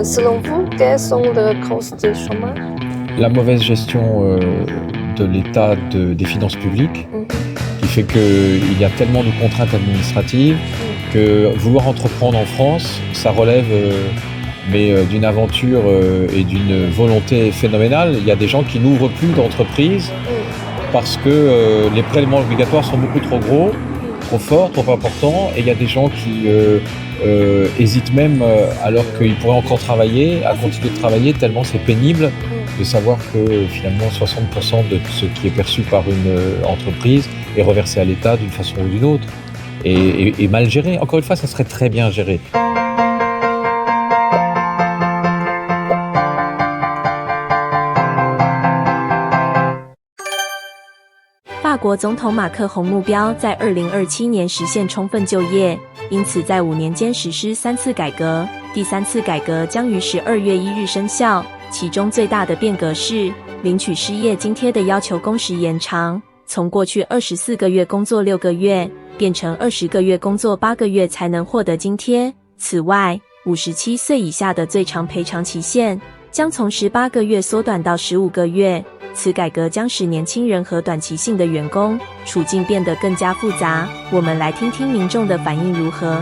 Selon vous, quelles sont les causes du chômage? La mauvaise gestion de l'état des finances publiques qui fait qu'il y a tellement de contraintes administratives que vouloir entreprendre en France, ça relève d'une aventure et d'une volonté phénoménale. Il y a des gens qui n'ouvrent plus d'entreprise parce que les prélèvements obligatoires sont beaucoup trop gros, trop forts, trop importants, et il y a des gens qui hésitent même alors qu'ils pourraient encore travailler, à continuer de travailler tellement c'est pénible de savoir que finalement 60% de ce qui est perçu par une entreprise est reversé à l'État d'une façon ou d'une autre et mal géré. Encore une fois, ça serait très bien géré. 法国总统马克宏目标在2027年实现充分就业，因此在5年间实施3次改革，第3次改革将于12月1日生效。其中最大的变革是领取失业津贴的要求工时延长，从过去24个月工作6个月，变成20个月工作8个月才能获得津贴。此外，57岁以下的最长赔偿期限将从18个月缩短到15个月。此改革将使年轻人和短期性的员工处境变得更加复杂。我们来听听民众的反应如何。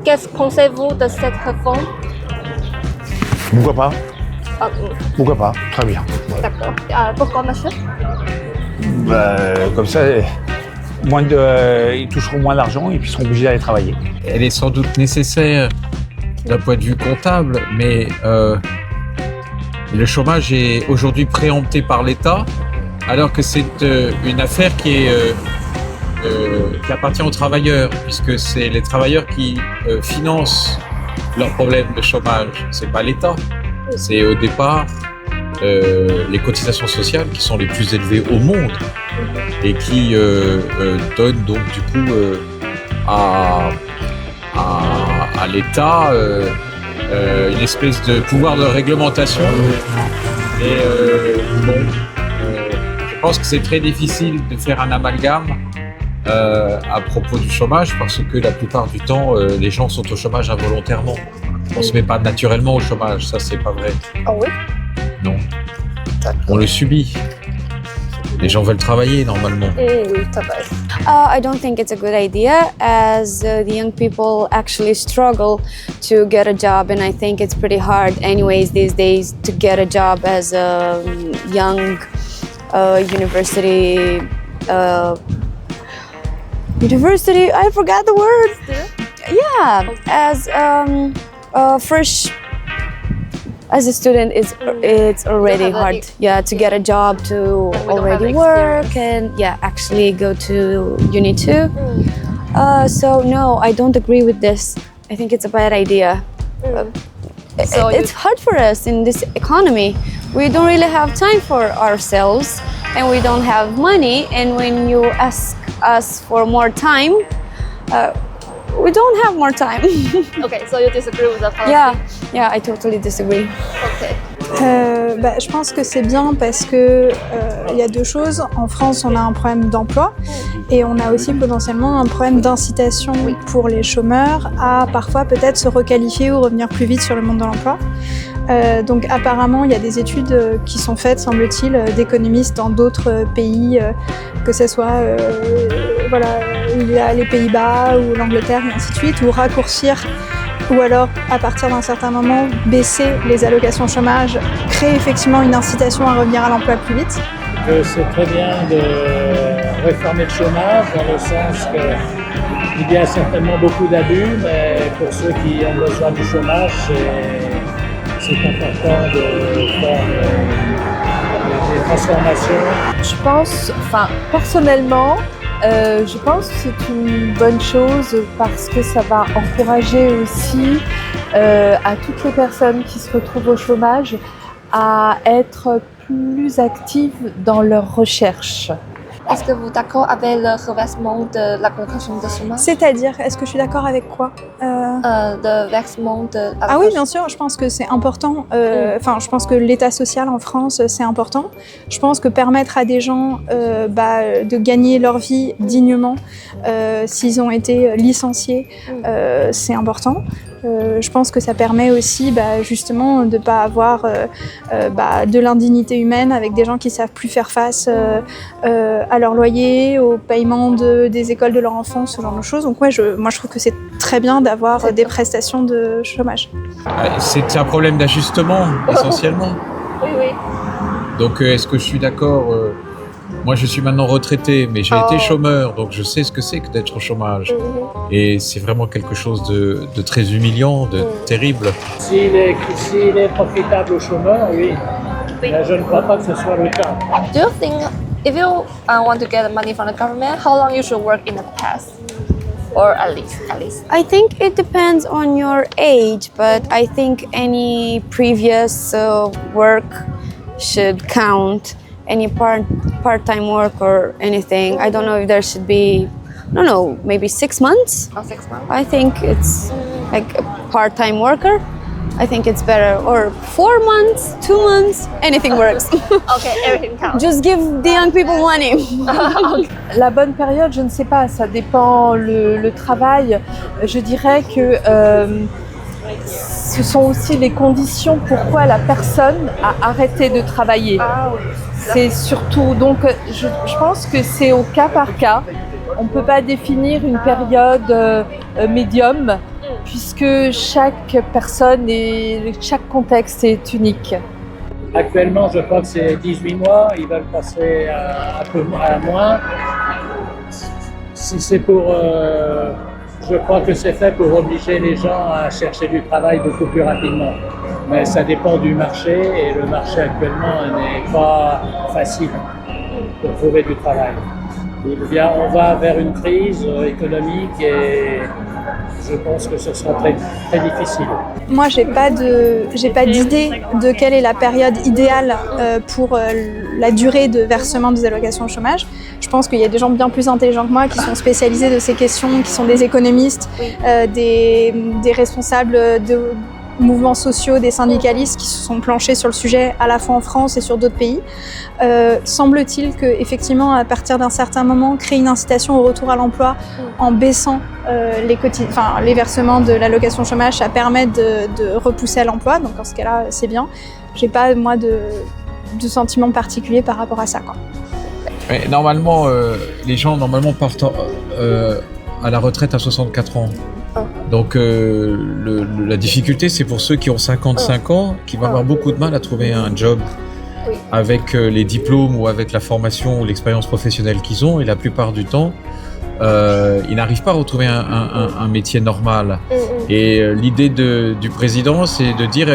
Qu'est-ce que pensez-vous de cette réforme? Pourquoi pas? Pourquoi pas? Très bien. D'accord. Pourquoi, monsieur? Comme ça, ils toucheront moins d'argent et puis seront obligés d'aller travailler. Elle est sans doute nécessaire d'un point de vue comptable, mais le chômage est aujourd'hui préempté par l'État, alors que c'est une affaire qui appartient aux travailleurs, puisque c'est les travailleurs qui financent leurs problèmes de chômage. C'est pas l'État. C'est au départ les cotisations sociales qui sont les plus élevées au monde et qui donnent donc du coup à l'État une espèce de pouvoir de réglementation. Et je pense que c'est très difficile de faire un amalgame à propos du chômage parce que la plupart du temps, les gens sont au chômage involontairement. On se met pas naturellement au chômage, ça c'est pas vrai. Ah oui? Non. On le subit. Les gens veulent travailler normalement. Oui, t'as raison. I don't think it's a good idea as the young people actually struggle to get a job, and I think it's pretty hard anyways these days to get a job as a young university, I forgot the word. Yeah, as fresh as a student, it's already hard, to get a job, to already work, and actually go to uni too. So no, I don't agree with this. I think it's a bad idea. It's hard for us in this economy. We don't really have time for ourselves, and we don't have money. And when you ask us for more time, we don't have more time. Okay, so you disagree with the policy? Yeah, I totally disagree. Okay. Je pense que c'est bien parce que il y a deux choses. En France, on a un problème d'emploi et on a aussi potentiellement un problème d'incitation pour les chômeurs à parfois peut-être se requalifier ou revenir plus vite sur le monde de l'emploi. Donc apparemment, il y a des études qui sont faites, semble-t-il, d'économistes dans d'autres pays, que ce soit les Pays-Bas ou l'Angleterre et ainsi de suite, ou raccourcir ou alors à partir d'un certain moment baisser les allocations chômage, créer effectivement une incitation à revenir à l'emploi plus vite. C'est très bien de réformer le chômage dans le sens qu'il y a certainement beaucoup d'abus, mais pour ceux qui ont besoin du chômage, c'est important de faire des transformations. Je pense, personnellement, je pense que c'est une bonne chose parce que ça va encourager aussi à toutes les personnes qui se retrouvent au chômage à être plus actives dans leur recherche. Est-ce que vous êtes d'accord avec le reversement de l'allocation de chômage? C'est-à-dire, est-ce que je suis d'accord avec quoi De versement de Ah oui, bien sûr, je pense que c'est important. Enfin, je pense que l'état social en France, c'est important. Je pense que permettre à des gens de gagner leur vie dignement s'ils ont été licenciés, c'est important. Je pense que ça permet aussi justement de ne pas avoir de l'indignité humaine avec des gens qui ne savent plus faire face à leur loyer, au paiement des écoles de leurs enfants, ce genre de choses. Donc moi je trouve que c'est très bien d'avoir des prestations de chômage. C'est un problème d'ajustement, essentiellement. Oui, oui. Donc, est-ce que je suis d'accord moi, je suis maintenant retraité, mais j'ai été chômeur, donc je sais ce que c'est que d'être au chômage. Et c'est vraiment quelque chose de très humiliant, de terrible. S'il est profitable aux chômeurs, oui. Mais je ne crois pas que ce soit le cas. Do you think if you want to get money from the government, how long you should work in the past? Or at least? I think it depends on your age, but I think any previous work should count. Any part-time work or anything. I don't know if there should be, I don't know, maybe 6 months. Oh, 6 months. I think it's like a part-time worker. I think it's better. Or 4 months, 2 months, anything works. Okay, everything counts. Just give the young people money. La bonne période, je ne sais pas, ça dépend le travail. Je dirais que ce sont aussi les conditions pourquoi la personne a arrêté de travailler. Ah, oui. C'est surtout, donc je pense que c'est au cas par cas. On ne peut pas définir une période médium puisque chaque personne et chaque contexte est unique. Actuellement, je crois que c'est 18 mois. Ils veulent passer un peu à moins. Si c'est pour... je crois que c'est fait pour obliger les gens à chercher du travail beaucoup plus rapidement. Mais ça dépend du marché et le marché actuellement n'est pas facile pour trouver du travail. On va vers une crise économique et je pense que ce sera très, très difficile. Moi, j'ai pas d'idée de quelle est la période idéale pour la durée de versement des allocations au chômage. Je pense qu'il y a des gens bien plus intelligents que moi qui sont spécialisés de ces questions, qui sont des économistes, des responsables de mouvements sociaux, des syndicalistes qui se sont planchés sur le sujet à la fois en France et sur d'autres pays. Semble-t-il qu'effectivement, à partir d'un certain moment, créer une incitation au retour à l'emploi en baissant les versements de l'allocation chômage, ça permet de repousser à l'emploi. Donc dans ce cas-là, c'est bien. J'ai pas, moi, de sentiment particulier par rapport à ça, quoi. Mais normalement, les gens partent à la retraite à 64 ans. Donc la difficulté, c'est pour ceux qui ont 55 ans, qui vont avoir beaucoup de mal à trouver un job avec les diplômes ou avec la formation ou l'expérience professionnelle qu'ils ont. Et la plupart du temps, ils n'arrivent pas à retrouver un métier normal. Et l'idée du président, c'est de dire,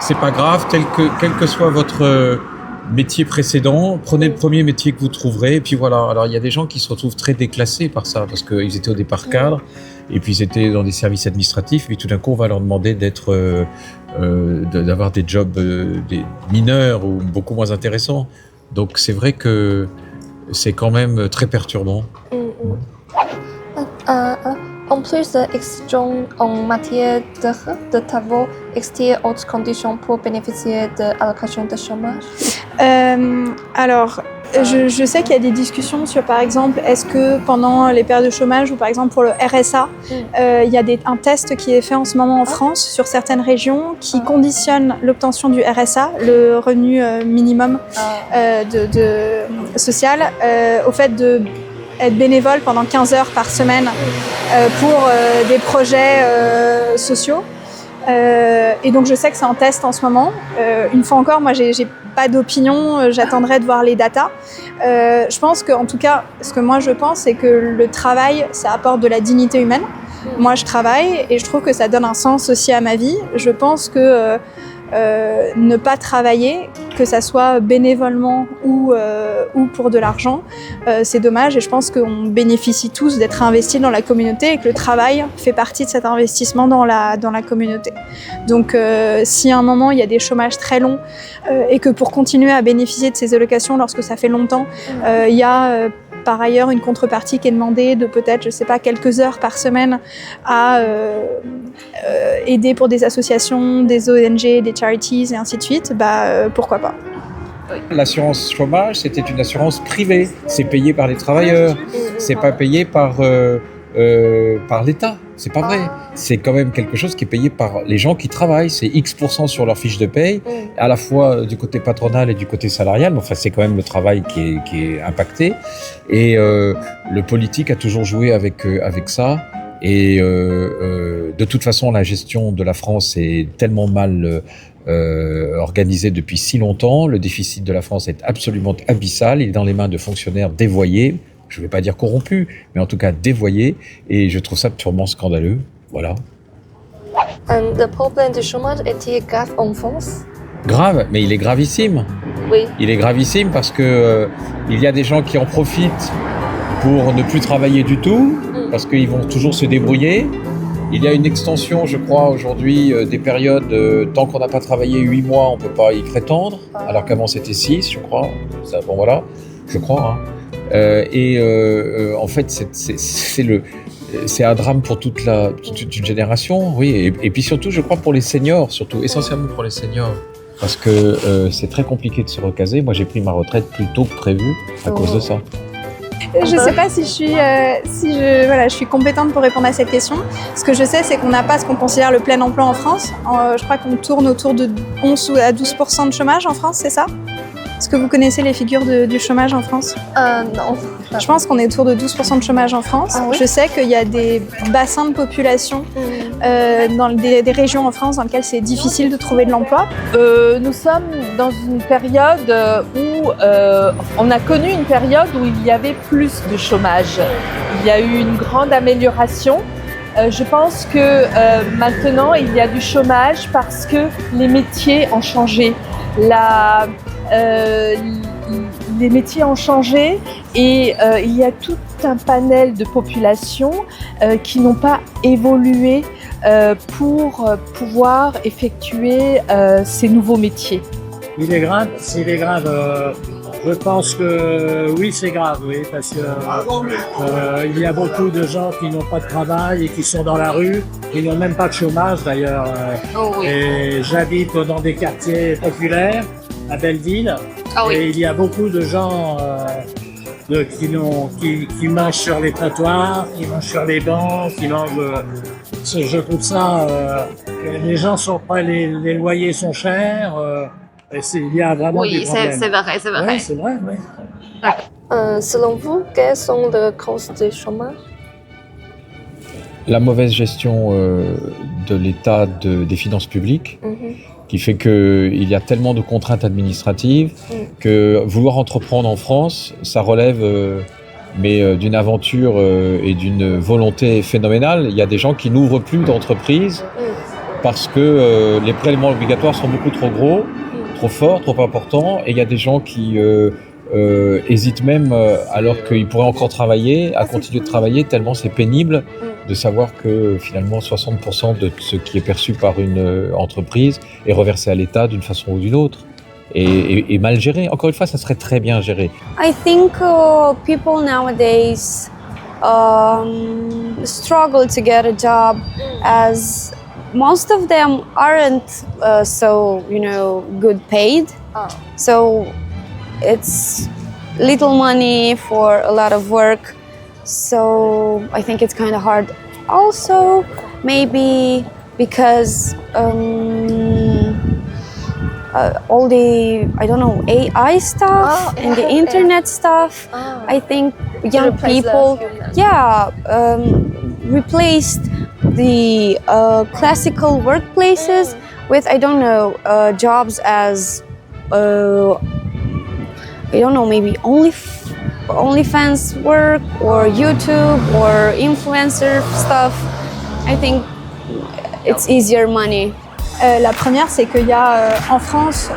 c'est pas grave, quel que soit votre métier précédent, prenez le premier métier que vous trouverez, et puis voilà. Alors il y a des gens qui se retrouvent très déclassés par ça, parce qu'ils étaient au départ cadres, et puis ils étaient dans des services administratifs, et puis tout d'un coup on va leur demander d'avoir des jobs des mineurs ou beaucoup moins intéressants. Donc c'est vrai que c'est quand même très perturbant. En plus de exceptions en matière de travaux, existe autre condition pour bénéficier de l'allocation de chômage? Alors, je sais qu'il y a des discussions sur, par exemple, est-ce que pendant les périodes de chômage ou par exemple pour le RSA, il y a un test qui est fait en ce moment en France sur certaines régions qui conditionne l'obtention du RSA, le revenu minimum social, au fait de être bénévole pendant 15 heures par semaine pour des projets sociaux. Et donc je sais que c'est en test en ce moment. Une fois encore, moi j'ai pas d'opinion, j'attendrai de voir les datas. Je pense qu'en tout cas, ce que moi je pense, c'est que le travail, ça apporte de la dignité humaine. Moi, je travaille et je trouve que ça donne un sens aussi à ma vie. Je pense que ne pas travailler, que ça soit bénévolement ou pour de l'argent, c'est dommage et je pense qu'on bénéficie tous d'être investis dans la communauté et que le travail fait partie de cet investissement dans la communauté. Donc si à un moment il y a des chômages très longs et que pour continuer à bénéficier de ces allocations lorsque ça fait longtemps, il y a par ailleurs une contrepartie qui est demandée de peut-être, je sais pas, quelques heures par semaine à aider pour des associations, des ONG, des charities et ainsi de suite, pourquoi pas. L'assurance chômage, c'était une assurance privée. C'est payé par les travailleurs. C'est pas payé par l'État. C'est pas vrai. C'est quand même quelque chose qui est payé par les gens qui travaillent. C'est X% sur leur fiche de paye, à la fois du côté patronal et du côté salarial. Mais enfin, c'est quand même le travail qui est impacté. Et le politique a toujours joué avec ça. Et de toute façon, la gestion de la France est tellement mal organisée depuis si longtemps. Le déficit de la France est absolument abyssal. Il est dans les mains de fonctionnaires dévoyés. Je ne vais pas dire corrompus, mais en tout cas dévoyés. Et je trouve ça purement scandaleux. Voilà. Le problème du chômage est-il grave en France? Grave, mais il est gravissime. Oui. Il est gravissime parce que il y a des gens qui en profitent pour ne plus travailler du tout, parce qu'ils vont toujours se débrouiller. Il y a une extension, je crois, aujourd'hui, des périodes, tant qu'on n'a pas travaillé 8 mois, on ne peut pas y prétendre, alors qu'avant c'était 6, je crois. Ça, bon voilà, je crois. En fait, c'est un drame pour toute une génération, oui. Et puis surtout, je crois, pour les seniors, surtout, essentiellement pour les seniors. Parce que c'est très compliqué de se recaser. Moi, j'ai pris ma retraite plus tôt que prévu à cause de ça. Je ne sais pas si je suis compétente pour répondre à cette question. Ce que je sais, c'est qu'on n'a pas ce qu'on considère le plein emploi en France. Je crois qu'on tourne autour de 11 à 12% de chômage en France, c'est ça? Est-ce que vous connaissez les figures du chômage en France? Non. Je pense qu'on est autour de 12% de chômage en France. Ah oui? Je sais qu'il y a des bassins de population dans des régions en France dans lesquelles c'est difficile de trouver de l'emploi. Nous sommes dans une période où on a connu une période où il y avait plus de chômage. Il y a eu une grande amélioration. Je pense que maintenant il y a du chômage parce que les métiers ont changé. Les métiers ont changé et il y a tout un panel de populations qui n'ont pas évolué pour pouvoir effectuer ces nouveaux métiers. Il est grave, je pense que oui, c'est grave, oui, parce que il y a beaucoup de gens qui n'ont pas de travail et qui sont dans la rue, qui n'ont même pas de chômage d'ailleurs. Et j'habite dans des quartiers populaires à Belleville, et il y a beaucoup de gens qui mangent sur les trottoirs, qui mangent sur les bancs, qui mangent. Je trouve ça. Les gens sont prêts, les loyers sont chers. Il y a vraiment des problèmes. C'est vrai, c'est vrai. Oui, c'est vrai, oui. Selon vous, quelles sont les causes du chômage? La mauvaise gestion de l'état des finances publiques, qui fait qu'il y a tellement de contraintes administratives que vouloir entreprendre en France, ça relève d'une aventure et d'une volonté phénoménale. Il y a des gens qui n'ouvrent plus d'entreprise parce que les prélèvements obligatoires sont beaucoup trop gros, trop forts, trop importants, et il y a des gens qui hésitent même, alors qu'ils pourraient encore travailler, à continuer de travailler, tellement c'est pénible de savoir que finalement 60% de ce qui est perçu par une entreprise est reversé à l'État d'une façon ou d'une autre. Et mal géré. Encore une fois, ça serait très bien géré. I think people nowadays struggle to get a job, as most of them aren't so good paid. So it's little money for a lot of work. So I think it's kind of hard. Also, maybe because all the, AI stuff and the internet stuff, I think young people, replaced the classical workplaces with, jobs as, maybe OnlyFans work or YouTube or influencer stuff. I think it's easier money. La première, c'est qu'il y a en France,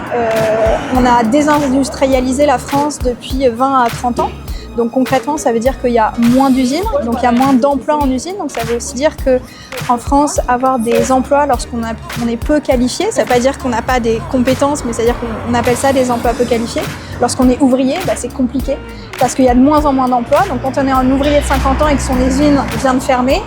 on a désindustrialisé la France depuis 20 à 30 ans. Donc concrètement, ça veut dire qu'il y a moins d'usines, donc il y a moins d'emplois en usine. Donc ça veut aussi dire qu'en France, avoir des emplois lorsqu'on est peu qualifié, ça ne veut pas dire qu'on n'a pas des compétences, mais c'est-à-dire qu'on appelle ça des emplois peu qualifiés. Lorsqu'on est ouvrier, c'est compliqué parce qu'il y a de moins en moins d'emplois. Donc quand on est un ouvrier de 50 ans et que son usine vient de fermer,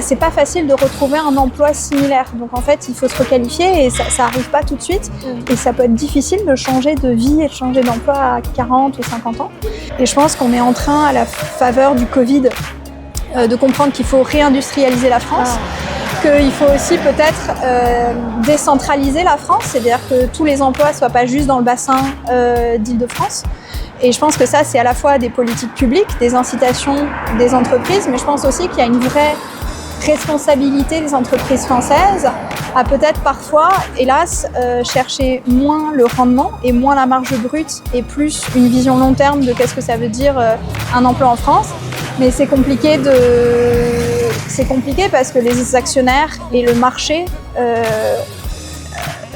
c'est pas facile de retrouver un emploi similaire. Donc en fait, il faut se requalifier et ça arrive pas tout de suite. Et ça peut être difficile de changer de vie et de changer d'emploi à 40 ou 50 ans. Et je pense qu'on est en train, à la faveur du Covid, de comprendre qu'il faut réindustrialiser la France, qu'il faut aussi peut-être décentraliser la France, c'est-à-dire que tous les emplois soient pas juste dans le bassin d'Île-de-France. Et je pense que ça, c'est à la fois des politiques publiques, des incitations des entreprises, mais je pense aussi qu'il y a une vraie responsabilité des entreprises françaises à peut-être parfois, hélas, chercher moins le rendement et moins la marge brute et plus une vision long terme de qu'est-ce que ça veut dire un emploi en France. Mais c'est compliqué parce que les actionnaires et le marché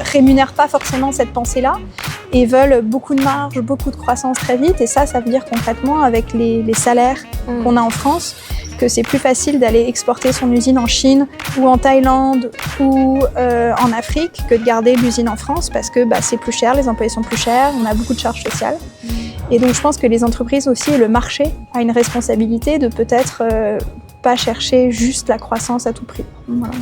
rémunèrent pas forcément cette pensée-là et veulent beaucoup de marge, beaucoup de croissance très vite. Et ça veut dire concrètement, avec les salaires qu'on a en France, que c'est plus facile d'aller exporter son usine en Chine ou en Thaïlande ou en Afrique que de garder l'usine en France parce que c'est plus cher, les employés sont plus chers, on a beaucoup de charges sociales. Et donc je pense que les entreprises aussi et le marché a une responsabilité de peut-être pas chercher juste la croissance à tout prix. Voilà.